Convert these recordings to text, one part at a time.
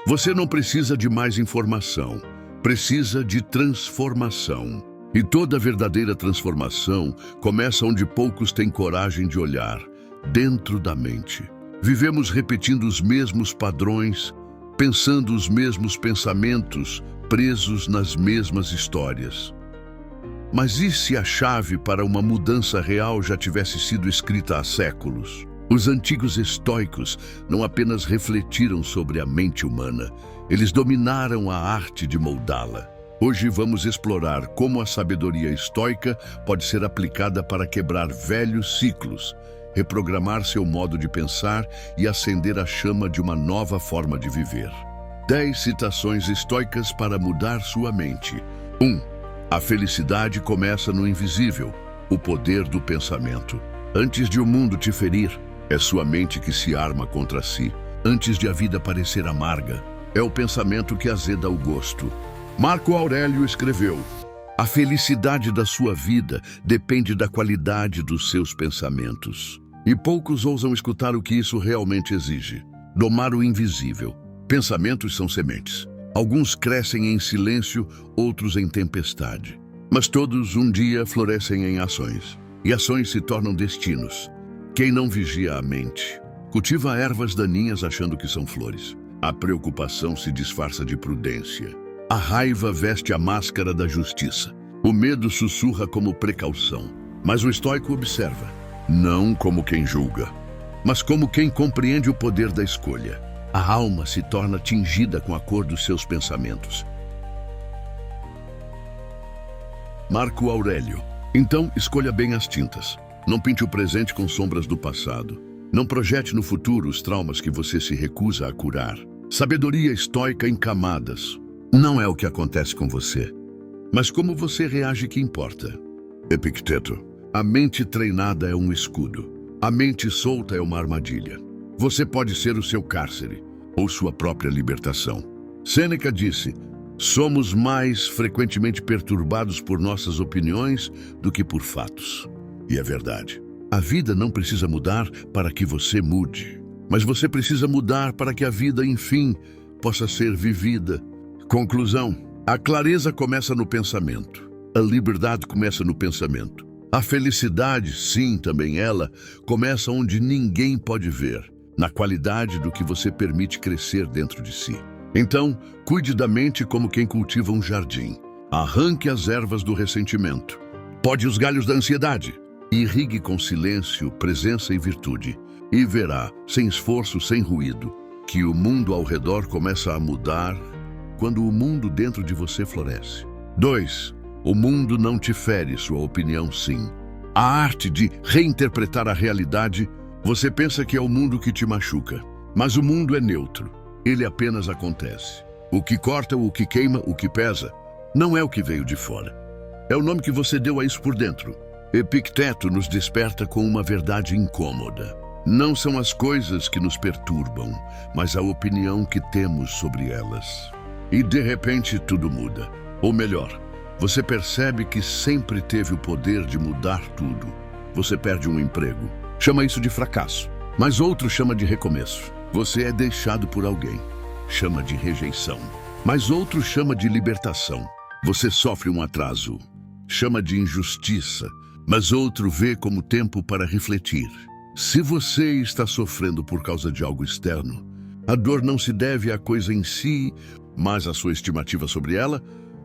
Você não precisa de mais informação, precisa de transformação. E toda verdadeira transformação começa onde poucos têm coragem de olhar, dentro da mente. Vivemos repetindo os mesmos padrões, pensando os mesmos pensamentos, presos nas mesmas histórias. Mas e se a chave para uma mudança real já tivesse sido escrita há séculos? Os antigos estoicos não apenas refletiram sobre a mente humana, eles dominaram a arte de moldá-la. Hoje vamos explorar como a sabedoria estoica pode ser aplicada para quebrar velhos ciclos, reprogramar seu modo de pensar e acender a chama de uma nova forma de viver. 10 citações estoicas para mudar sua mente. 1. A felicidade começa no invisível, o poder do pensamento. Antes de o mundo te ferir, é sua mente que se arma contra si. Antes de a vida parecer amarga, é o pensamento que azeda o gosto. Marco Aurélio escreveu: a felicidade da sua vida depende da qualidade dos seus pensamentos. E poucos ousam escutar o que isso realmente exige. Domar o invisível. Pensamentos são sementes. Alguns crescem em silêncio, outros em tempestade. Mas todos um dia florescem em ações. E ações se tornam destinos. Quem não vigia a mente, cultiva ervas daninhas achando que são flores. A preocupação se disfarça de prudência. A raiva veste a máscara da justiça. O medo sussurra como precaução. Mas o estoico observa, não como quem julga, mas como quem compreende o poder da escolha. A alma se torna tingida com a cor dos seus pensamentos. Marco Aurélio. Então, escolha bem as tintas. Não pinte o presente com sombras do passado. Não projete no futuro os traumas que você se recusa a curar. Sabedoria estoica em camadas. Não é o que acontece com você, mas como você reage que importa. Epicteto. A mente treinada é um escudo. A mente solta é uma armadilha. Você pode ser o seu cárcere ou sua própria libertação. Sêneca disse: somos mais frequentemente perturbados por nossas opiniões do que por fatos. E é verdade. A vida não precisa mudar para que você mude, mas você precisa mudar para que a vida, enfim, possa ser vivida. Conclusão: a clareza começa no pensamento. A liberdade começa no pensamento. A felicidade, sim, também ela, começa onde ninguém pode ver, na qualidade do que você permite crescer dentro de si. Então, cuide da mente como quem cultiva um jardim. Arranque as ervas do ressentimento. Pode os galhos da ansiedade. Irrigue com silêncio, presença e virtude. E verá, sem esforço, sem ruído, que o mundo ao redor começa a mudar quando o mundo dentro de você floresce. 2. O mundo não te fere, sua opinião sim. A arte de reinterpretar a realidade. Você pensa que é o mundo que te machuca, mas o mundo é neutro. Ele apenas acontece. O que corta, o que queima, o que pesa, não é o que veio de fora. É o nome que você deu a isso por dentro. Epicteto nos desperta com uma verdade incômoda. Não são as coisas que nos perturbam, mas a opinião que temos sobre elas. E de repente tudo muda. Ou melhor, você percebe que sempre teve o poder de mudar tudo. Você perde um emprego. Chama isso de fracasso. Mas outro chama de recomeço. Você é deixado por alguém. Chama de rejeição. Mas outro chama de libertação. Você sofre um atraso. Chama de injustiça. Mas outro vê como tempo para refletir. Se você está sofrendo por causa de algo externo, a dor não se deve à coisa em si, mas à sua estimativa sobre ela,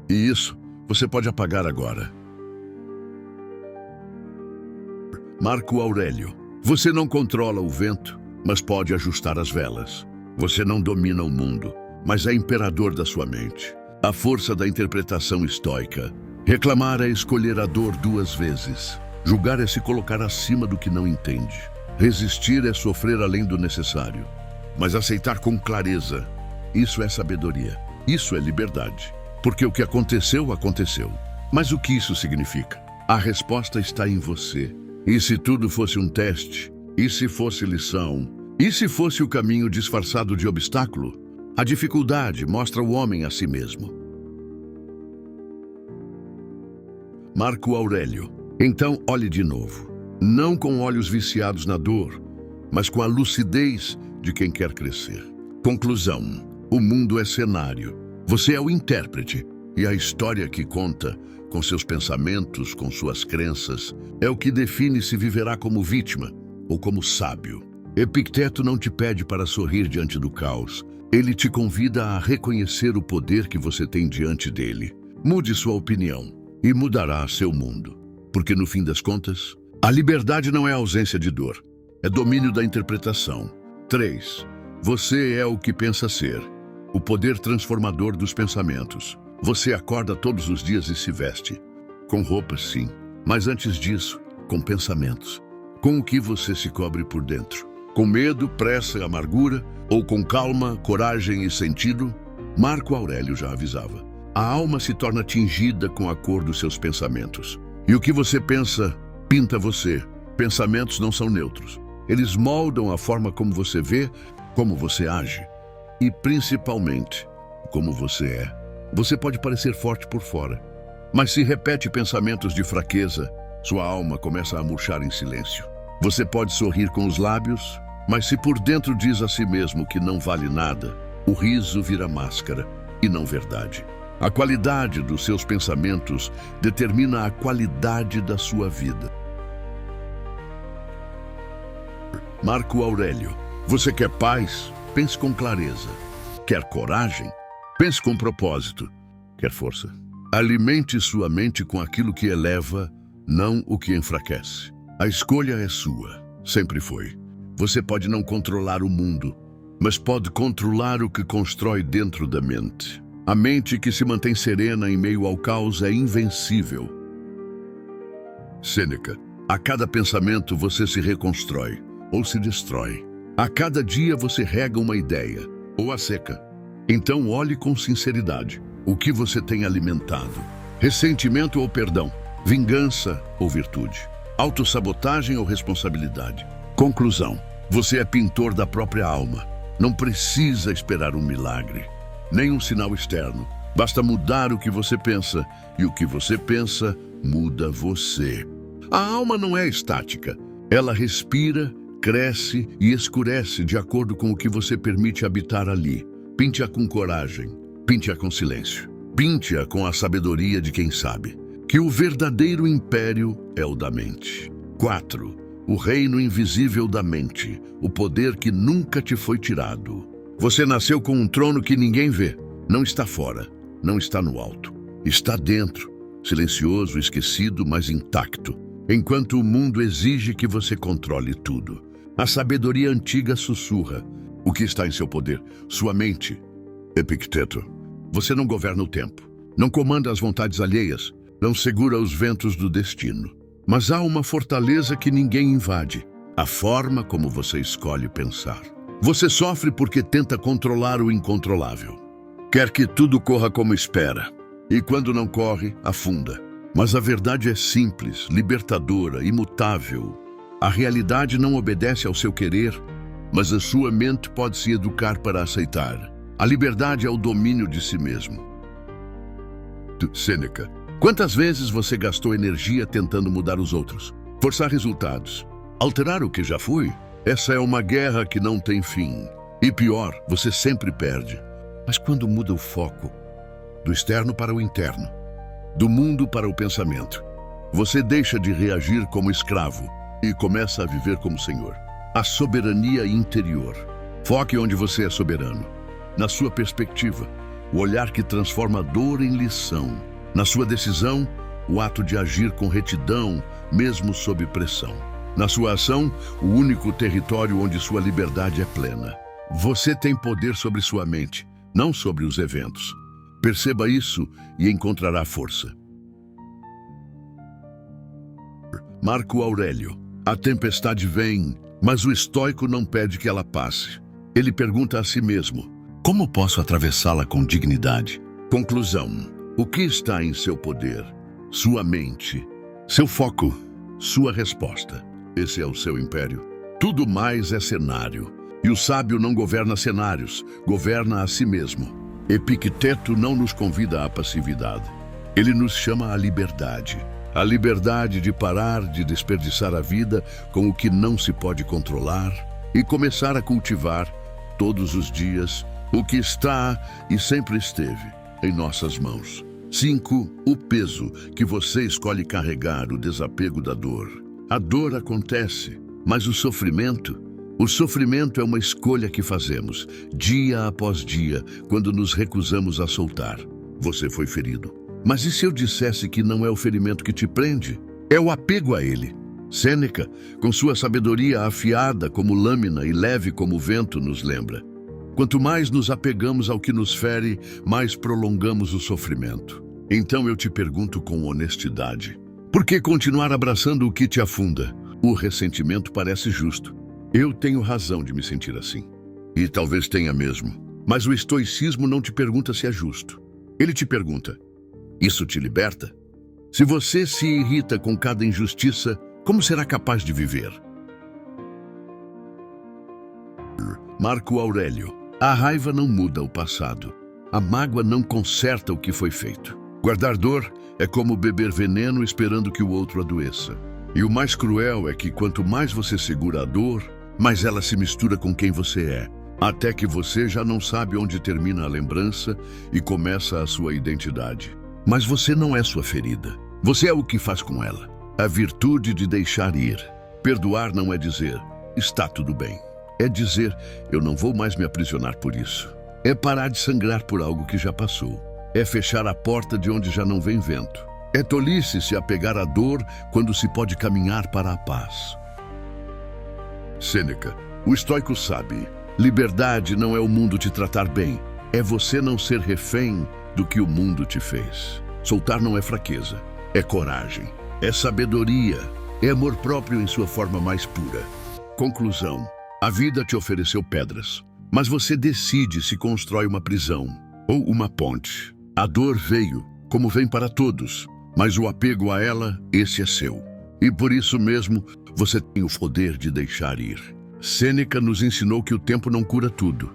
e isso você pode apagar agora. Marco Aurélio. Você não controla o vento, mas pode ajustar as velas. Você não domina o mundo, mas é imperador da sua mente. A força da interpretação estoica. Reclamar é escolher a dor 2 vezes. Julgar é se colocar acima do que não entende. Resistir é sofrer além do necessário. Mas aceitar com clareza, isso é sabedoria. Isso é liberdade. Porque o que aconteceu, aconteceu. Mas o que isso significa? A resposta está em você. E se tudo fosse um teste? E se fosse lição? E se fosse o caminho disfarçado de obstáculo? A dificuldade mostra o homem a si mesmo. Marco Aurélio. Então olhe de novo. Não com olhos viciados na dor, mas com a lucidez de quem quer crescer. Conclusão. O mundo é cenário. Você é o intérprete. E a história que conta, com seus pensamentos, com suas crenças, é o que define se viverá como vítima ou como sábio. Epicteto não te pede para sorrir diante do caos. Ele te convida a reconhecer o poder que você tem diante dele. Mude sua opinião e mudará seu mundo. Porque no fim das contas, a liberdade não é ausência de dor, é domínio da interpretação. 3. Você é o que pensa ser. O poder transformador dos pensamentos. Você acorda todos os dias e se veste. Com roupas, sim, mas antes disso, com pensamentos. Com o que você se cobre por dentro. Com medo, pressa e amargura, ou com calma, coragem e sentido? Marco Aurélio já avisava. A alma se torna tingida com a cor dos seus pensamentos. E o que você pensa, pinta você. Pensamentos não são neutros. Eles moldam a forma como você vê, como você age. E, principalmente, como você é. Você pode parecer forte por fora, mas se repete pensamentos de fraqueza, sua alma começa a murchar em silêncio. Você pode sorrir com os lábios, mas se por dentro diz a si mesmo que não vale nada, o riso vira máscara e não verdade. A qualidade dos seus pensamentos determina a qualidade da sua vida. Marco Aurélio. Você quer paz? Pense com clareza. Quer coragem? Pense com propósito. Quer força? Alimente sua mente com aquilo que eleva, não o que enfraquece. A escolha é sua. Sempre foi. Você pode não controlar o mundo, mas pode controlar o que constrói dentro da mente. A mente que se mantém serena em meio ao caos é invencível. Sêneca. A cada pensamento você se reconstrói ou se destrói. A cada dia você rega uma ideia ou a seca. Então olhe com sinceridade o que você tem alimentado. Ressentimento ou perdão, vingança ou virtude, autossabotagem ou responsabilidade. Conclusão: você é pintor da própria alma. Não precisa esperar um milagre, nem um sinal externo. Basta mudar o que você pensa, e o que você pensa muda você. A alma não é estática. Ela respira, cresce e escurece de acordo com o que você permite habitar ali. Pinte-a com coragem, pinte-a com silêncio, pinte-a com a sabedoria de quem sabe que o verdadeiro império é o da mente. 4. O reino invisível da mente, o poder que nunca te foi tirado. Você nasceu com um trono que ninguém vê. Não está fora, não está no alto. Está dentro, silencioso, esquecido, mas intacto. Enquanto o mundo exige que você controle tudo. A sabedoria antiga sussurra. O que está em seu poder? Sua mente. Epicteto. Você não governa o tempo. Não comanda as vontades alheias. Não segura os ventos do destino. Mas há uma fortaleza que ninguém invade. A forma como você escolhe pensar. Você sofre porque tenta controlar o incontrolável. Quer que tudo corra como espera. E quando não corre, afunda. Mas a verdade é simples, libertadora, imutável. A realidade não obedece ao seu querer, mas a sua mente pode se educar para aceitar. A liberdade é o domínio de si mesmo. Sêneca. Quantas vezes você gastou energia tentando mudar os outros? Forçar resultados? Alterar o que já foi? Essa é uma guerra que não tem fim. E pior, você sempre perde. Mas quando muda o foco, do externo para o interno, do mundo para o pensamento, você deixa de reagir como escravo e começa a viver como senhor. A soberania interior. Foque onde você é soberano. Na sua perspectiva, o olhar que transforma a dor em lição. Na sua decisão, o ato de agir com retidão, mesmo sob pressão. Na sua ação, o único território onde sua liberdade é plena. Você tem poder sobre sua mente, não sobre os eventos. Perceba isso e encontrará força. Marco Aurélio. A tempestade vem, mas o estoico não pede que ela passe. Ele pergunta a si mesmo: como posso atravessá-la com dignidade? Conclusão: o que está em seu poder? Sua mente, seu foco, sua resposta. Esse é o seu império. Tudo mais é cenário. E o sábio não governa cenários, governa a si mesmo. Epicteto não nos convida à passividade. Ele nos chama à liberdade. A liberdade de parar de desperdiçar a vida com o que não se pode controlar e começar a cultivar, todos os dias, o que está e sempre esteve em nossas mãos. 5. O peso que você escolhe carregar, o desapego da dor. A dor acontece, mas o sofrimento é uma escolha que fazemos, dia após dia, quando nos recusamos a soltar. Você foi ferido. Mas e se eu dissesse que não é o ferimento que te prende? É o apego a ele. Sêneca, com sua sabedoria afiada como lâmina e leve como vento, nos lembra: quanto mais nos apegamos ao que nos fere, mais prolongamos o sofrimento. Então eu te pergunto com honestidade: por que continuar abraçando o que te afunda? O ressentimento parece justo. Eu tenho razão de me sentir assim. E talvez tenha mesmo. Mas o estoicismo não te pergunta se é justo. Ele te pergunta: isso te liberta? Se você se irrita com cada injustiça, como será capaz de viver? Marco Aurélio. A raiva não muda o passado. A mágoa não conserta o que foi feito. Guardar dor é como beber veneno esperando que o outro adoeça. E o mais cruel é que quanto mais você segura a dor, mais ela se mistura com quem você é, até que você já não sabe onde termina a lembrança e começa a sua identidade. Mas você não é sua ferida. Você é o que faz com ela. A virtude de deixar ir. Perdoar não é dizer, está tudo bem. É dizer, eu não vou mais me aprisionar por isso. É parar de sangrar por algo que já passou. É fechar a porta de onde já não vem vento. É tolice se apegar à dor quando se pode caminhar para a paz. Sêneca. O estoico sabe, liberdade não é o mundo te tratar bem. É você não ser refém do que o mundo te fez. Soltar não é fraqueza, é coragem, é sabedoria, é amor próprio em sua forma mais pura. Conclusão. A vida te ofereceu pedras, mas você decide se constrói uma prisão ou uma ponte. A dor veio, como vem para todos, mas o apego a ela, esse é seu. E por isso mesmo, você tem o poder de deixar ir. Sêneca nos ensinou que o tempo não cura tudo.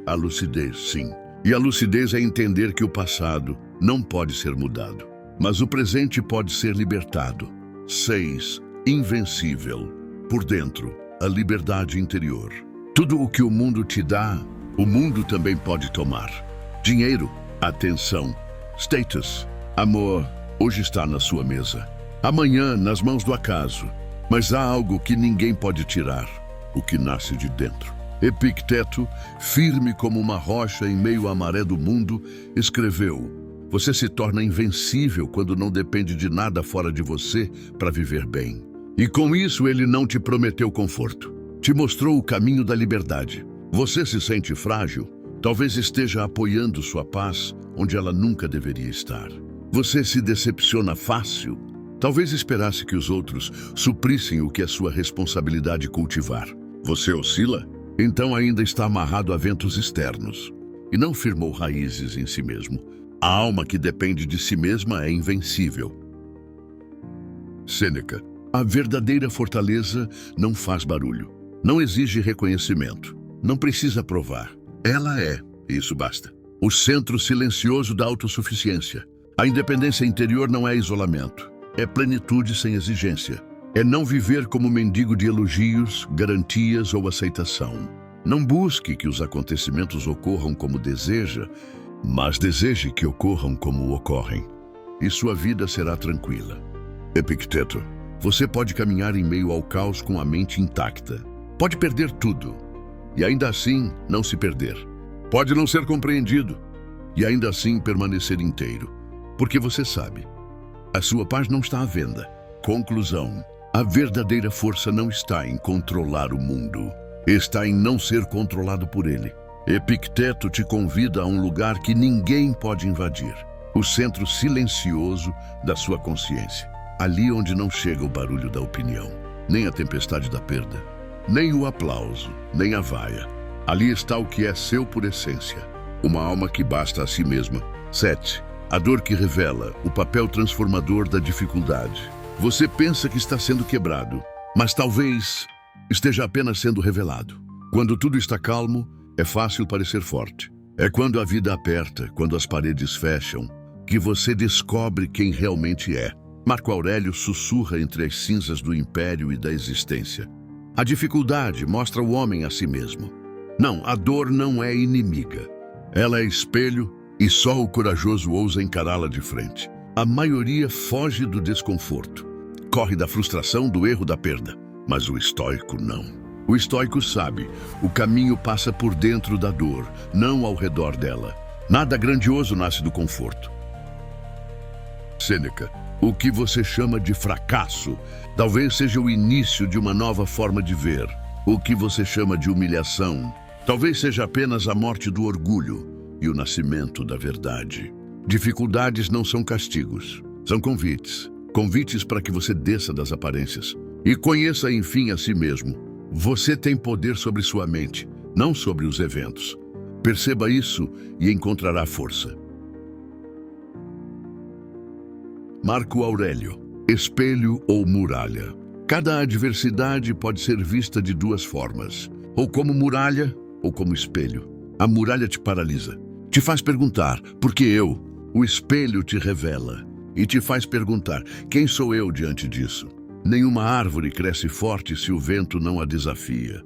A lucidez, sim. E a lucidez é entender que o passado não pode ser mudado, mas o presente pode ser libertado. 6. Invencível. Por dentro, a liberdade interior. Tudo o que o mundo te dá, o mundo também pode tomar. Dinheiro, atenção, status, amor, hoje está na sua mesa. Amanhã, nas mãos do acaso. Mas há algo que ninguém pode tirar, o que nasce de dentro. Epicteto, firme como uma rocha em meio à maré do mundo, escreveu: você se torna invencível quando não depende de nada fora de você para viver bem. E com isso ele não te prometeu conforto. Te mostrou o caminho da liberdade. Você se sente frágil? Talvez esteja apoiando sua paz onde ela nunca deveria estar. Você se decepciona fácil? Talvez esperasse que os outros suprissem o que é sua responsabilidade cultivar. Você oscila? Então ainda está amarrado a ventos externos e não firmou raízes em si mesmo. A alma que depende de si mesma é invencível. Sêneca. A verdadeira fortaleza não faz barulho, não exige reconhecimento, não precisa provar. Ela é, e isso basta. O centro silencioso da autossuficiência. A independência interior não é isolamento, é plenitude sem exigência. É não viver como mendigo de elogios, garantias ou aceitação. Não busque que os acontecimentos ocorram como deseja, mas deseje que ocorram como ocorrem. E sua vida será tranquila. Epicteto. Você pode caminhar em meio ao caos com a mente intacta. Pode perder tudo, e ainda assim não se perder. Pode não ser compreendido, e ainda assim permanecer inteiro. Porque você sabe, a sua paz não está à venda. Conclusão. A verdadeira força não está em controlar o mundo. Está em não ser controlado por ele. Epicteto te convida a um lugar que ninguém pode invadir. O centro silencioso da sua consciência. Ali onde não chega o barulho da opinião, nem a tempestade da perda, nem o aplauso, nem a vaia. Ali está o que é seu por essência, uma alma que basta a si mesma. 7. A dor que revela o papel transformador da dificuldade. Você pensa que está sendo quebrado, mas talvez esteja apenas sendo revelado. Quando tudo está calmo, é fácil parecer forte. É quando a vida aperta, quando as paredes fecham, que você descobre quem realmente é. Marco Aurélio sussurra entre as cinzas do império e da existência. A dificuldade mostra o homem a si mesmo. Não, a dor não é inimiga. Ela é espelho e só o corajoso ousa encará-la de frente. A maioria foge do desconforto, corre da frustração, do erro, da perda. Mas o estoico não. O estoico sabe, o caminho passa por dentro da dor, não ao redor dela. Nada grandioso nasce do conforto. Sêneca, o que você chama de fracasso, talvez seja o início de uma nova forma de ver. O que você chama de humilhação, talvez seja apenas a morte do orgulho e o nascimento da verdade. Dificuldades não são castigos, são convites. Convites para que você desça das aparências e conheça, enfim, a si mesmo. Você tem poder sobre sua mente, não sobre os eventos. Perceba isso e encontrará força. Marco Aurélio, espelho ou muralha. Cada adversidade pode ser vista de duas formas, ou como muralha ou como espelho. A muralha te paralisa, te faz perguntar, por que eu? O espelho te revela e te faz perguntar, quem sou eu diante disso? Nenhuma árvore cresce forte se o vento não a desafia.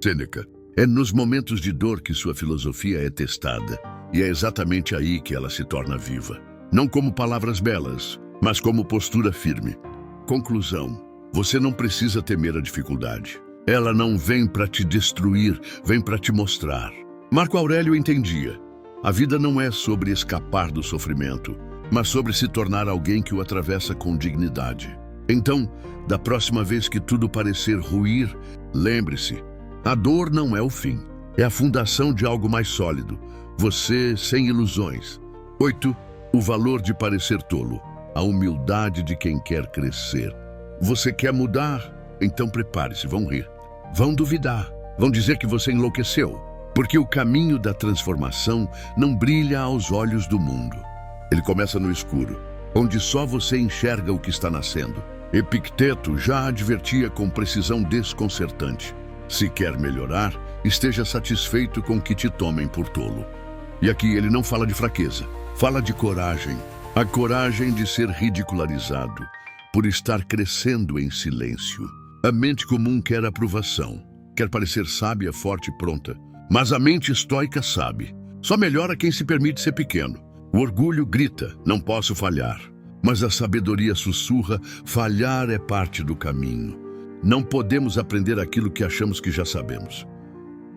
Sêneca, é nos momentos de dor que sua filosofia é testada, e é exatamente aí que ela se torna viva. Não como palavras belas, mas como postura firme. Conclusão, você não precisa temer a dificuldade. Ela não vem para te destruir, vem para te mostrar. Marco Aurélio entendia, a vida não é sobre escapar do sofrimento, mas sobre se tornar alguém que o atravessa com dignidade. Então, da próxima vez que tudo parecer ruir, lembre-se, a dor não é o fim, é a fundação de algo mais sólido. Você sem ilusões. 8. O valor de parecer tolo, a humildade de quem quer crescer. Você quer mudar? Então prepare-se, vão rir. Vão duvidar, vão dizer que você enlouqueceu, porque o caminho da transformação não brilha aos olhos do mundo. Ele começa no escuro, onde só você enxerga o que está nascendo. Epicteto já advertia com precisão desconcertante. Se quer melhorar, esteja satisfeito com que te tomem por tolo. E aqui ele não fala de fraqueza, fala de coragem. A coragem de ser ridicularizado por estar crescendo em silêncio. A mente comum quer aprovação, quer parecer sábia, forte e pronta. Mas a mente estoica sabe, só melhora quem se permite ser pequeno. O orgulho grita, não posso falhar. Mas a sabedoria sussurra, falhar é parte do caminho. Não podemos aprender aquilo que achamos que já sabemos.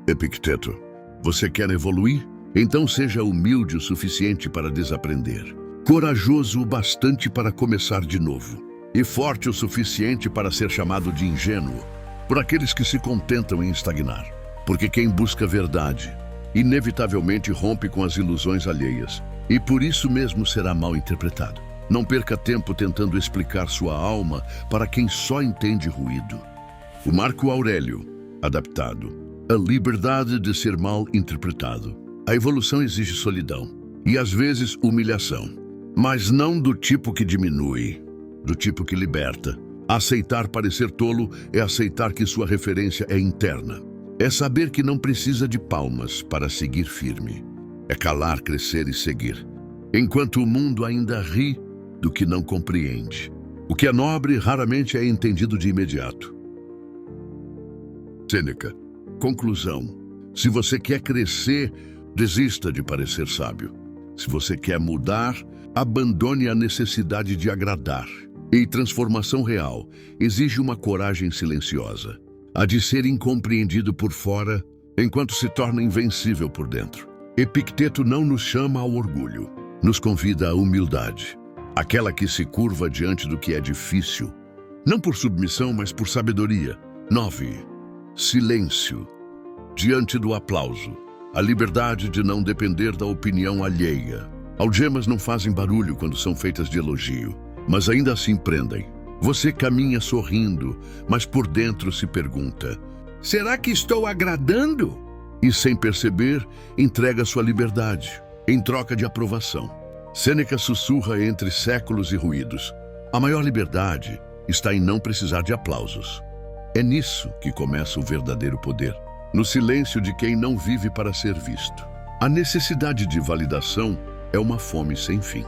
Epicteto, você quer evoluir? Então seja humilde o suficiente para desaprender. Corajoso o bastante para começar de novo. E forte o suficiente para ser chamado de ingênuo por aqueles que se contentam em estagnar. Porque quem busca verdade, inevitavelmente rompe com as ilusões alheias. E por isso mesmo será mal interpretado. Não perca tempo tentando explicar sua alma para quem só entende ruído. O Marco Aurélio, adaptado. A liberdade de ser mal interpretado. A evolução exige solidão e às vezes humilhação, mas não do tipo que diminui, do tipo que liberta. Aceitar parecer tolo é aceitar que sua referência é interna. É saber que não precisa de palmas para seguir firme. É calar, crescer e seguir, enquanto o mundo ainda ri do que não compreende. O que é nobre raramente é entendido de imediato. Sêneca. Conclusão. Se você quer crescer, desista de parecer sábio. Se você quer mudar, abandone a necessidade de agradar. E transformação real exige uma coragem silenciosa, a de ser incompreendido por fora, enquanto se torna invencível por dentro. Epicteto não nos chama ao orgulho, nos convida à humildade, aquela que se curva diante do que é difícil, não por submissão, mas por sabedoria. 9. Silêncio. Diante do aplauso, a liberdade de não depender da opinião alheia. Algemas não fazem barulho quando são feitas de elogio, mas ainda assim prendem. Você caminha sorrindo, mas por dentro se pergunta, será que estou agradando? E sem perceber, entrega sua liberdade, em troca de aprovação. Sêneca sussurra entre séculos e ruídos. A maior liberdade está em não precisar de aplausos. É nisso que começa o verdadeiro poder. No silêncio de quem não vive para ser visto. A necessidade de validação é uma fome sem fim.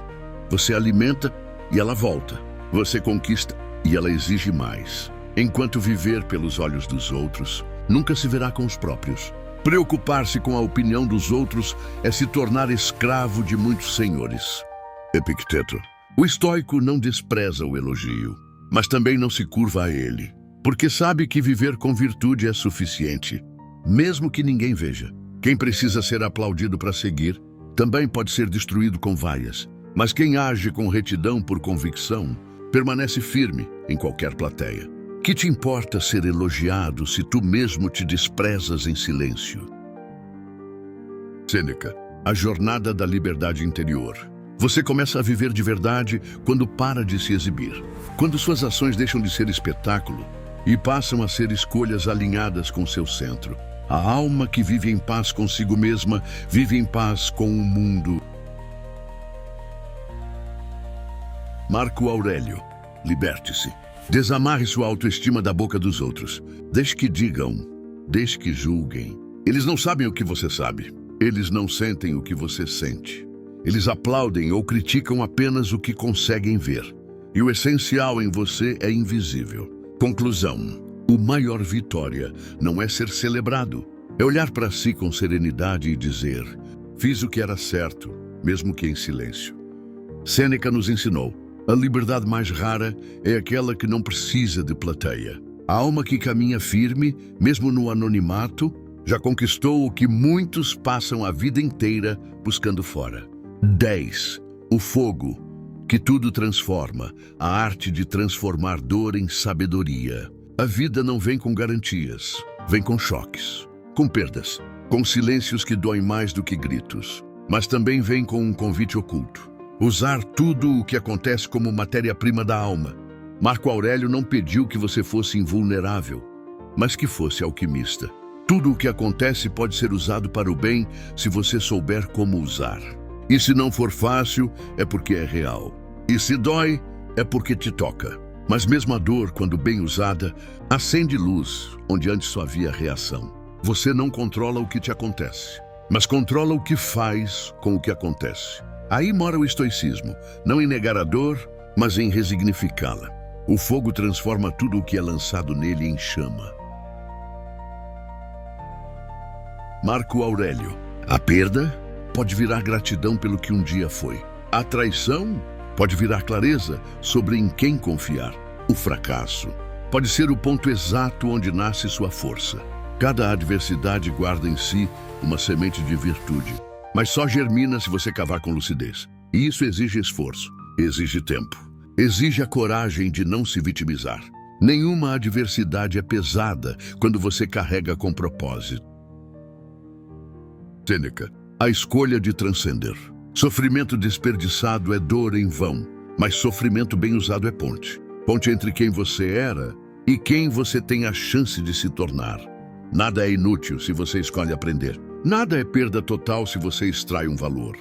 Você alimenta e ela volta. Você conquista e ela exige mais. Enquanto viver pelos olhos dos outros, nunca se verá com os próprios. Preocupar-se com a opinião dos outros é se tornar escravo de muitos senhores. Epicteto. O estoico não despreza o elogio, mas também não se curva a ele, porque sabe que viver com virtude é suficiente, mesmo que ninguém veja. Quem precisa ser aplaudido para seguir, também pode ser destruído com vaias, mas quem age com retidão por convicção, permanece firme em qualquer plateia. Que te importa ser elogiado se tu mesmo te desprezas em silêncio? Sêneca, a jornada da liberdade interior. Você começa a viver de verdade quando para de se exibir, quando suas ações deixam de ser espetáculo e passam a ser escolhas alinhadas com seu centro. A alma que vive em paz consigo mesma, vive em paz com o mundo. Marco Aurélio, liberte-se. Desamarre sua autoestima da boca dos outros. Deixe que digam, deixe que julguem. Eles não sabem o que você sabe. Eles não sentem o que você sente. Eles aplaudem ou criticam apenas o que conseguem ver. E o essencial em você é invisível. Conclusão. O maior vitória não é ser celebrado. É olhar para si com serenidade e dizer: fiz o que era certo, mesmo que em silêncio. Sêneca nos ensinou: a liberdade mais rara é aquela que não precisa de plateia. A alma que caminha firme, mesmo no anonimato, já conquistou o que muitos passam a vida inteira buscando fora. 10. O fogo, que tudo transforma, a arte de transformar dor em sabedoria. A vida não vem com garantias, vem com choques, com perdas, com silêncios que doem mais do que gritos. Mas também vem com um convite oculto: usar tudo o que acontece como matéria-prima da alma. Marco Aurélio não pediu que você fosse invulnerável, mas que fosse alquimista. Tudo o que acontece pode ser usado para o bem se você souber como usar. E se não for fácil, é porque é real. E se dói, é porque te toca. Mas mesmo a dor, quando bem usada, acende luz onde antes só havia reação. Você não controla o que te acontece, mas controla o que faz com o que acontece. Aí mora o estoicismo, não em negar a dor, mas em resignificá-la. O fogo transforma tudo o que é lançado nele em chama. Marco Aurélio. A perda pode virar gratidão pelo que um dia foi. A traição pode virar clareza sobre em quem confiar. O fracasso pode ser o ponto exato onde nasce sua força. Cada adversidade guarda em si uma semente de virtude, mas só germina se você cavar com lucidez. E isso exige esforço, exige tempo, exige a coragem de não se vitimizar. Nenhuma adversidade é pesada quando você carrega com propósito. Sêneca, a escolha de transcender. Sofrimento desperdiçado é dor em vão, mas sofrimento bem usado é ponte. Ponte entre quem você era e quem você tem a chance de se tornar. Nada é inútil se você escolhe aprender. Nada é perda total se você extrai um valor.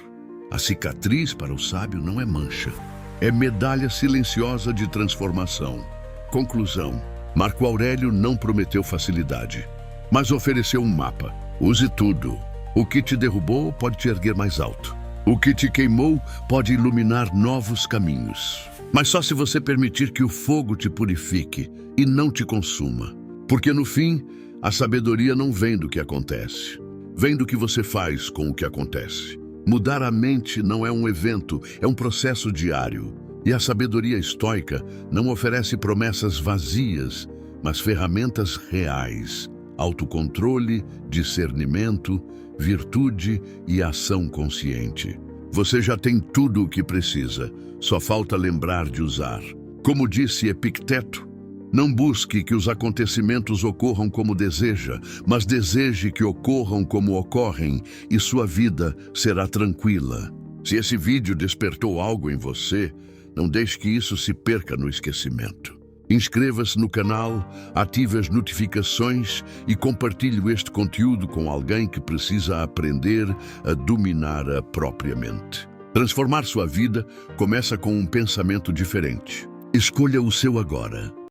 A cicatriz para o sábio não é mancha, é medalha silenciosa de transformação. Conclusão. Marco Aurélio não prometeu facilidade, mas ofereceu um mapa. Use tudo. O que te derrubou pode te erguer mais alto. O que te queimou pode iluminar novos caminhos. Mas só se você permitir que o fogo te purifique e não te consuma. Porque no fim, a sabedoria não vem do que acontece. Vem do que você faz com o que acontece. Mudar a mente não é um evento, é um processo diário. E a sabedoria estoica não oferece promessas vazias, mas ferramentas reais. Autocontrole, discernimento, virtude e ação consciente. Você já tem tudo o que precisa, só falta lembrar de usar. Como disse Epicteto, não busque que os acontecimentos ocorram como deseja, mas deseje que ocorram como ocorrem e sua vida será tranquila. Se esse vídeo despertou algo em você, não deixe que isso se perca no esquecimento. Inscreva-se no canal, ative as notificações e compartilhe este conteúdo com alguém que precisa aprender a dominar a própria mente. Transformar sua vida começa com um pensamento diferente. Escolha o seu agora.